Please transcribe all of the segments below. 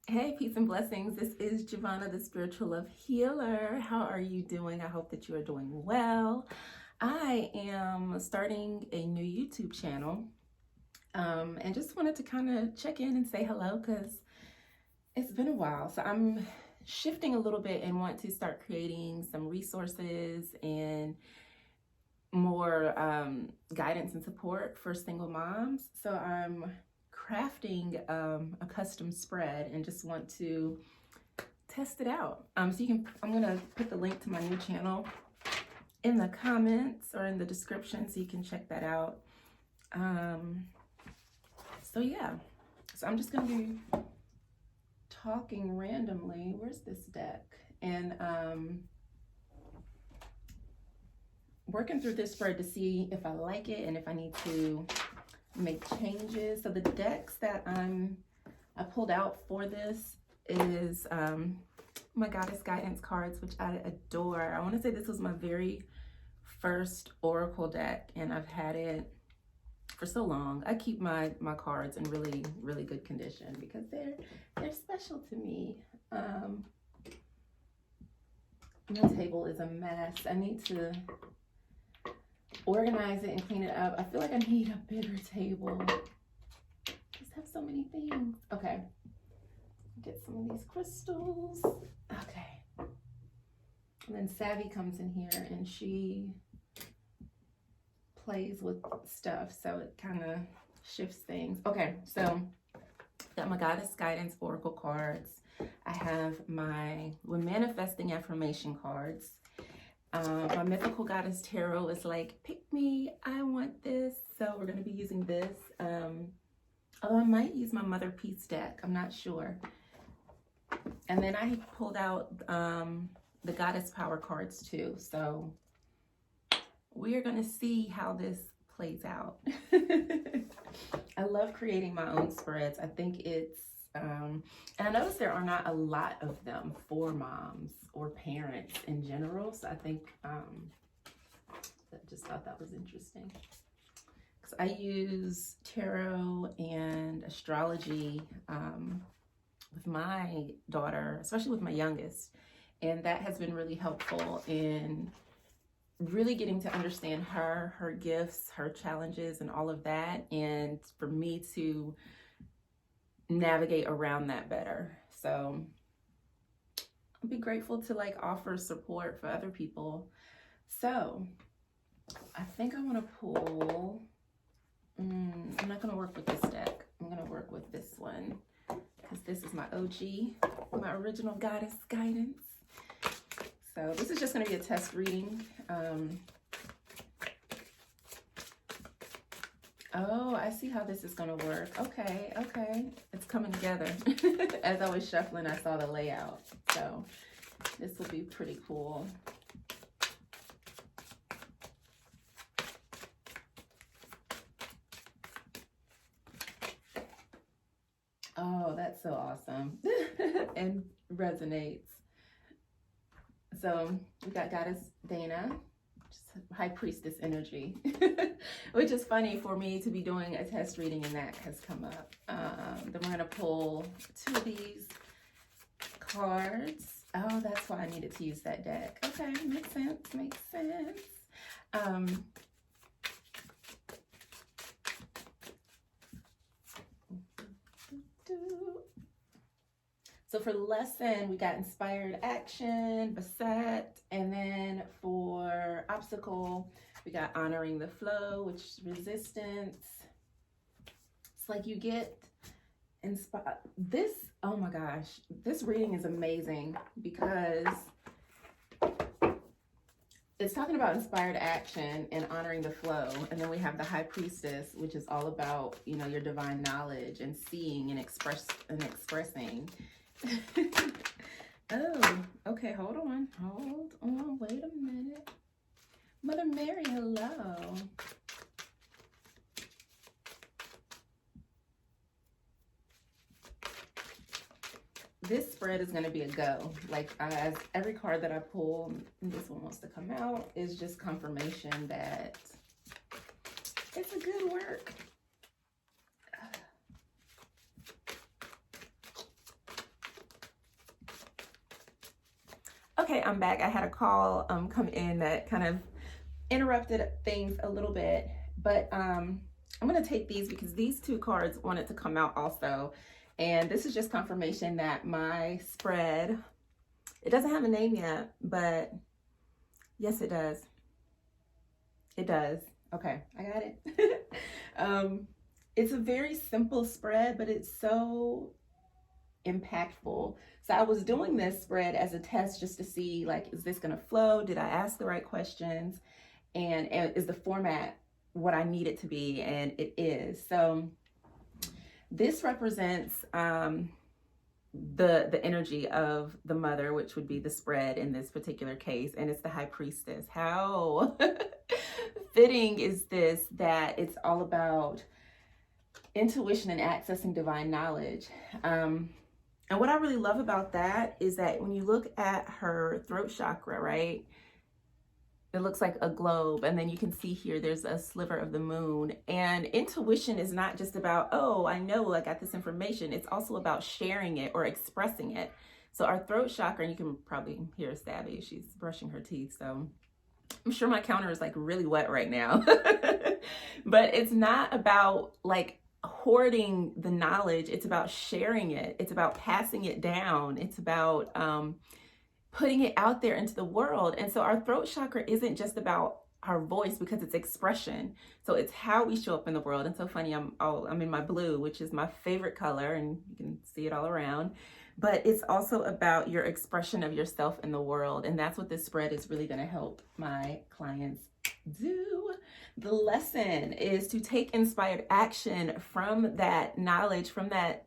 Hey, peace and blessings. This is Jovhannah, the spiritual love healer. How are you doing? I hope that you are doing well. I am starting a new YouTube channel and just wanted to kind of check in and say hello because it's been a while. So I'm shifting a little bit and want to start creating some resources and more guidance and support for single moms. So I'm crafting a custom spread and just want to test it out. So I'm gonna put the link to my new channel in the comments or in the description so you can check that out. So yeah, so I'm just gonna be talking randomly. Where's this deck? And working through this spread to see if I like it and if I need to make changes. So the decks that I pulled out for this is my Goddess Guidance cards, which I adore. I want to say this was my very first Oracle deck, and I've had it for so long. I keep my cards in really, really good condition because they're special to me. My table is a mess. I need to organize it and clean it up. I feel like I need a bigger table. Just have so many things. Okay, get some of these crystals. Okay, and then Savvy comes in here and she plays with stuff, so it kind of shifts things. Okay, so got my Goddess Guidance Oracle cards. I have my Manifesting Affirmation cards. My Mythical Goddess Tarot is like, pick me, I want this. So we're going to be using this. Although I might use my Mother Peace deck, I'm not sure. And then I pulled out the Goddess Power cards too. So we're going to see how this plays out. I love creating my own spreads. I think it's, and I noticed there are not a lot of them for moms or parents in general. So I think I just thought that was interesting. Because I use tarot and astrology with my daughter, especially with my youngest. And that has been really helpful in really getting to understand her gifts, her challenges, and all of that. And for me to navigate around that better. So I'll be grateful to like offer support for other people. So I think I want to pull, I'm not going to work with this deck. I'm going to work with this one because this is my OG, my original Goddess Guidance. So this is just going to be a test reading. Oh, I see how this is going to work. Okay. It's coming together. As I was shuffling, I saw the layout. So this will be pretty cool. Oh, that's so awesome. And resonates. So we got Goddess Dana, High Priestess energy, which is funny for me to be doing a test reading and that has come up. Then we're going to pull two of these cards. Oh, that's why I needed to use that deck. Okay, makes sense. So for lesson, we got inspired action, beset, and then for obstacle, we got honoring the flow, which is resistance. It's like you get inspired. This, oh my gosh, this reading is amazing because it's talking about inspired action and honoring the flow. And then we have the High Priestess, which is all about, you know, your divine knowledge and seeing and expressing. Oh, okay, hold on, wait a minute. Mother Mary, hello. This spread is going to be a go. Like, as every card that I pull, this one wants to come out, is just confirmation that it's a good work. Okay, I'm back. I had a call come in that kind of interrupted things a little bit, but I'm going to take these because these two cards wanted to come out also. And this is just confirmation that my spread, it doesn't have a name yet, but yes, it does. It does. Okay, I got it. It's a very simple spread, but it's so impactful. So I was doing this spread as a test just to see, like, is this going to flow? Did I ask the right questions? And is the format what I need it to be? And it is. So this represents the energy of the mother, which would be the spread in this particular case, and it's the high priestess. How fitting is this that it's all about intuition and accessing divine knowledge. And what I really love about that is that when you look at her throat chakra, right, it looks like a globe, and then you can see here there's a sliver of the moon. And intuition is not just about, oh, I know I got this information. It's also about sharing it or expressing it. So our throat chakra, and you can probably hear Savvy, she's brushing her teeth, so I'm sure my counter is like really wet right now. But it's not about like hoarding the knowledge. It's about sharing it. It's about passing it down. It's about putting it out there into the world. And so our throat chakra isn't just about our voice, because it's expression. So it's how we show up in the world. And so funny, I'm in my blue, which is my favorite color, and you can see it all around. But it's also about your expression of yourself in the world. And that's what this spread is really going to help my clients do. The lesson is to take inspired action from that knowledge, from that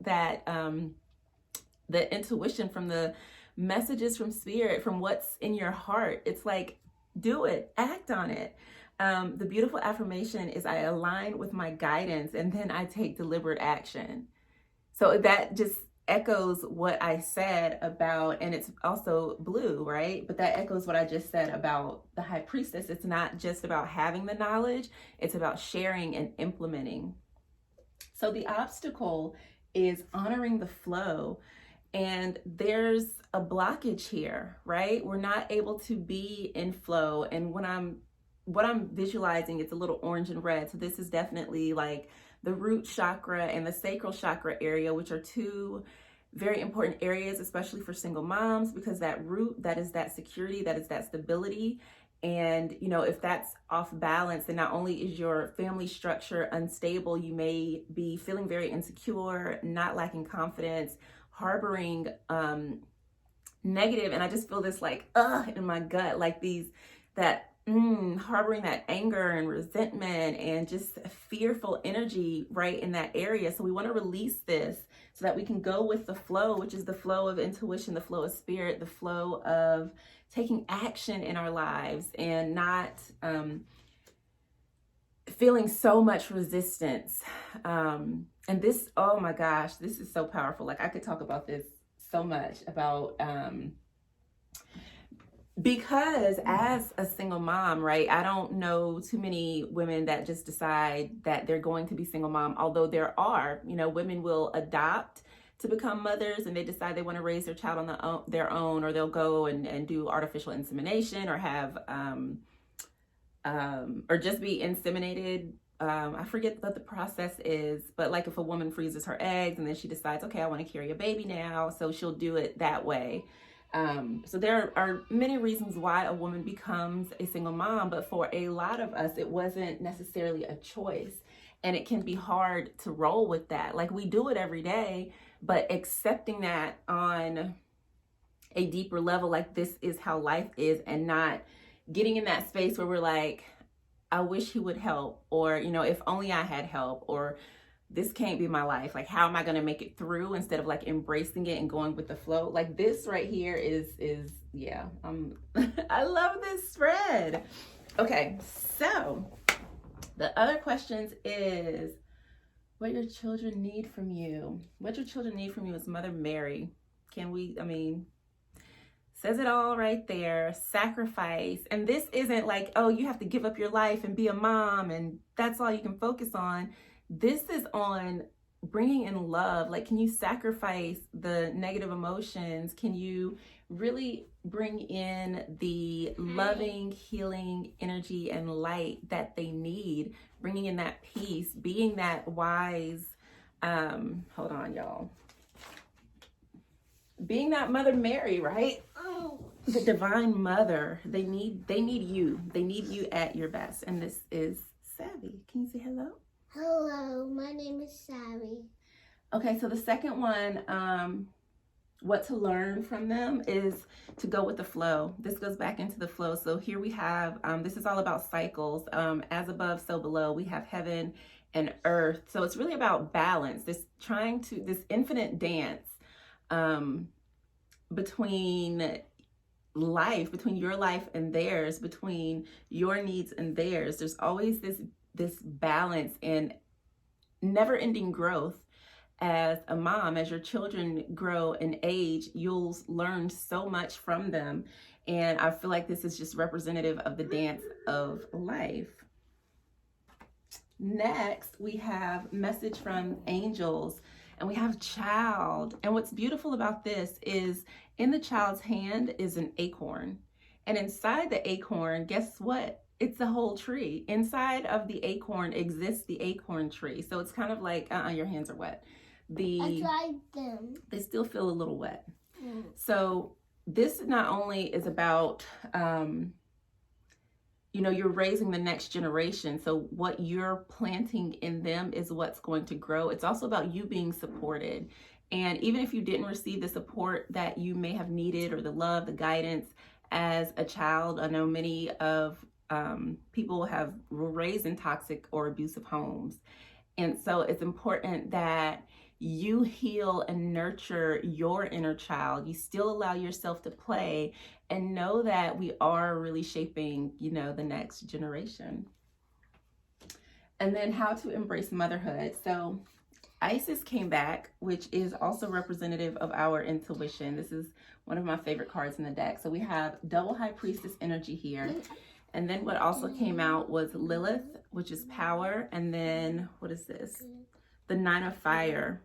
the intuition, from the messages from spirit, from what's in your heart. It's like, do it, act on it. The beautiful affirmation is, I align with my guidance and then I take deliberate action. So that just echoes what I said about, and it's also blue, right? But that echoes what I just said about the high priestess. It's not just about having the knowledge, it's about sharing and implementing. So the obstacle is honoring the flow. And there's a blockage here, right? We're not able to be in flow. And what I'm visualizing, it's a little orange and red. So this is definitely like the root chakra and the sacral chakra area, which are two very important areas, especially for single moms, because that root, that is that security, that is that stability. And, you know, if that's off balance, then not only is your family structure unstable, you may be feeling very insecure, not lacking confidence, harboring negative, and I just feel this like in my gut, like harboring that anger and resentment and just fearful energy right in that area. So we want to release this so that we can go with the flow, which is the flow of intuition, the flow of spirit, the flow of taking action in our lives, and not feeling so much resistance. And this, oh my gosh, this is so powerful. Like I could talk about this so much about, because as a single mom, right, I don't know too many women that just decide that they're going to be single mom, although there are, you know, women will adopt to become mothers and they decide they want to raise their child on their own, or they'll go and do artificial insemination, or have, or just be inseminated. I forget what the process is, but like if a woman freezes her eggs and then she decides, okay, I want to carry a baby now, so she'll do it that way. So there are many reasons why a woman becomes a single mom, but for a lot of us, it wasn't necessarily a choice. And it can be hard to roll with that. Like we do it every day, but accepting that on a deeper level, like this is how life is, and not getting in that space where we're like, I wish he would help, or, you know, if only I had help, or this can't be my life. Like, how am I going to make it through, instead of like embracing it and going with the flow? Like this right here is yeah, I love this spread. Okay. So the other questions is what your children need from you. What your children need from you is Mother Mary. Says it all right there. Sacrifice. And this isn't like, oh, you have to give up your life and be a mom and that's all you can focus on. This is on bringing in love? Like, can you sacrifice the negative emotions? Can you really bring in the loving, healing energy and light that they need? Bringing in that peace, being that wise, hold on, y'all. Being that Mother Mary, right? The divine mother. They need you. They need you at your best. And this is Savvy. Can you say hello? Hello, my name is Savvy. Okay, so the second one, what to learn from them is to go with the flow. This goes back into the flow. So here we have, this is all about cycles. As above, so below. We have heaven and earth. So it's really about balance. This infinite dance between life, between your life and theirs, between your needs and theirs. There's always this balance and never-ending growth. As a mom, as your children grow in age, you'll learn so much from them. And I feel like this is just representative of the dance of life. Next, we have message from angels, and we have child. And what's beautiful about this is in the child's hand is an acorn. And inside the acorn, guess what? It's a whole tree. Inside of the acorn exists the acorn tree. So it's kind of like, your hands are wet. I tried them. They still feel a little wet. So this not only is about, you're raising the next generation. So what you're planting in them is what's going to grow. It's also about you being supported. And even if you didn't receive the support that you may have needed, or the love, the guidance as a child, I know many of people were raised in toxic or abusive homes. And so it's important that you heal and nurture your inner child. You still allow yourself to play, and know that we are really shaping, the next generation. And then how to embrace motherhood. So Isis came back, which is also representative of our intuition. This is one of my favorite cards in the deck. So we have double high priestess energy here. And then what also came out was Lilith, which is power. And then what is this? The Nine of Fire,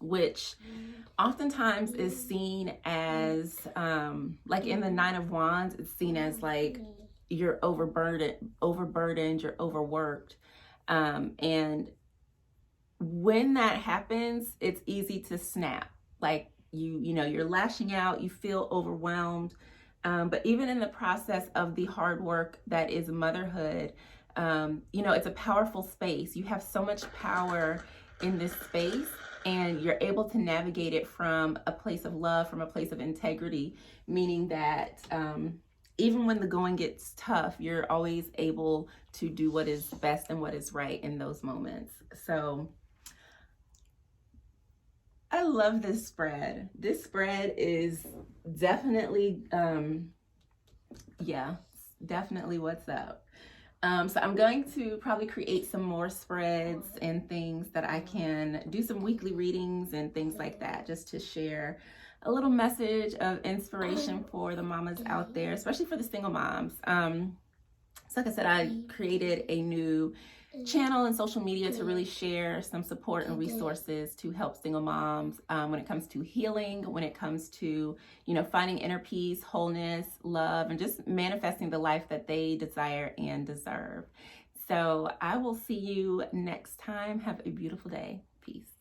which oftentimes is seen as, like in the Nine of Wands, it's seen as like you're overburdened, you're overworked. And when that happens, it's easy to snap. Like you're lashing out, you feel overwhelmed. But even in the process of the hard work that is motherhood, it's a powerful space. You have so much power in this space, and you're able to navigate it from a place of love, from a place of integrity, meaning that even when the going gets tough, you're always able to do what is best and what is right in those moments. So I love this spread. This spread is definitely, definitely what's up. So I'm going to probably create some more spreads and things that I can do, some weekly readings and things like that, just to share a little message of inspiration for the mamas out there, especially for the single moms. So like I said, I created a new channel and social media to really share some support and resources to help single moms when it comes to healing, when it comes to, finding inner peace, wholeness, love, and just manifesting the life that they desire and deserve. So I will see you next time. Have a beautiful day. Peace.